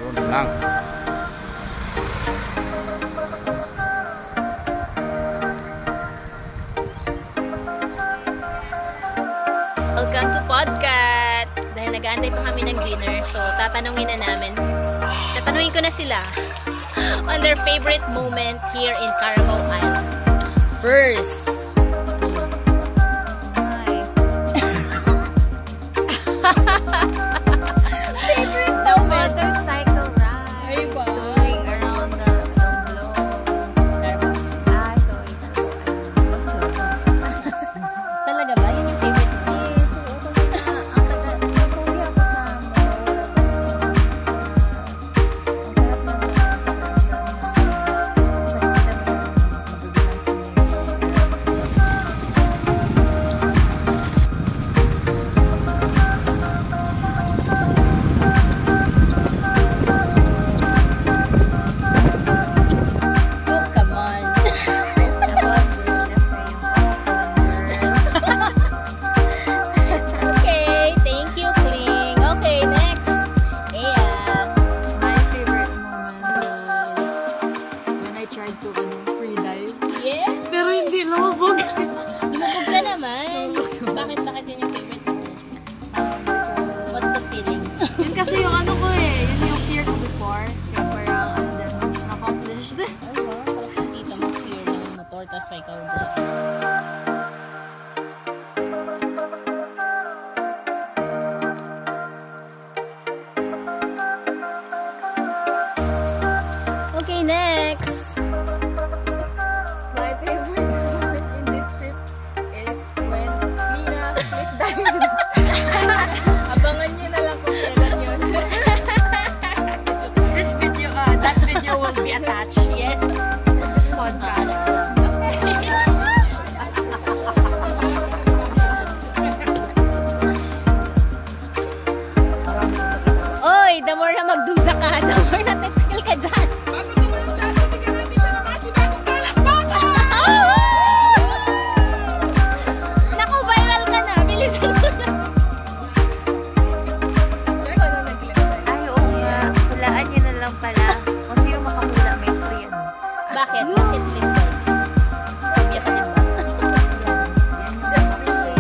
Doon lang. Welcome to Podcast! Dahil nag-aantay pa kami ng dinner, so tatanungin ko na sila on their favorite moment here in Carabao Island. First, favorite moment? Motorcycle ride. Ay ba? Going around the globe. Sorry. Talaga ba? Yun yung favorite mo? Yes, kasi ang nagpuli ako sa mall. Oh, come on. Okay, thank you, Kling. Okay, next. Ayan. My favorite moment was when I tried to free dive. Yeah. Pero hindi lumubog. Lumubog ka naman. Bakit yun yung favorite mo? What's the feeling? Yun kasi yung ko yun yung fear ko before. Kaya parang na-accomplished. Ay, wow. Parang sa tita mo fear ng motor, tas cycle board. Okay, next. My favorite moment in this trip is when Lina cliff dived. Abangan nyo na lang kung kailan yun. That video will be attached. Yes. This podcast. Oy, the more na magduda ka, the more na titigal ka dyan. Naku, viral ka na. Bilisan mo na. Ay, oo nga. Hulaan nyo na lang pala. Kung sino makahula may free Bakit? Bakit click dive? Phobia ka din ba? Just free.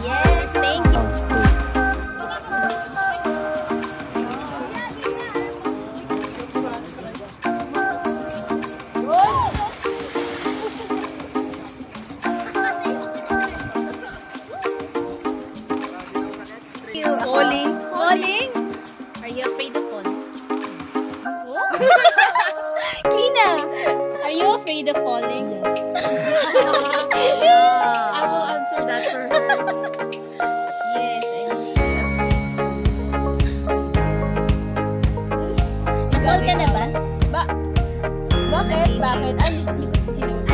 Yes, thank you. Falling? Falling? Are you afraid of falling? Kina, are you afraid of falling? I will answer that for her. Nag-fall ka na ba? Bakit? Bakit? Ah, hindi ko sinunod.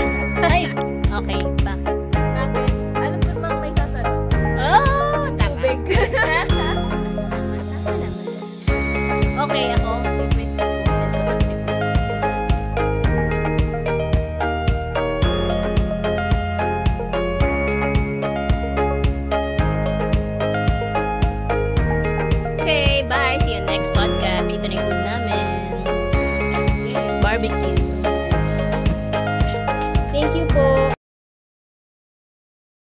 Ay, okay. Bakit? Bakit? Alam ko namang may sasalo. Oh, tama. Tubig. Okay, ako. Favorite ko. Okay, bye. See you next podcast. Dito na yung food namin. Barbecue. Thank you po.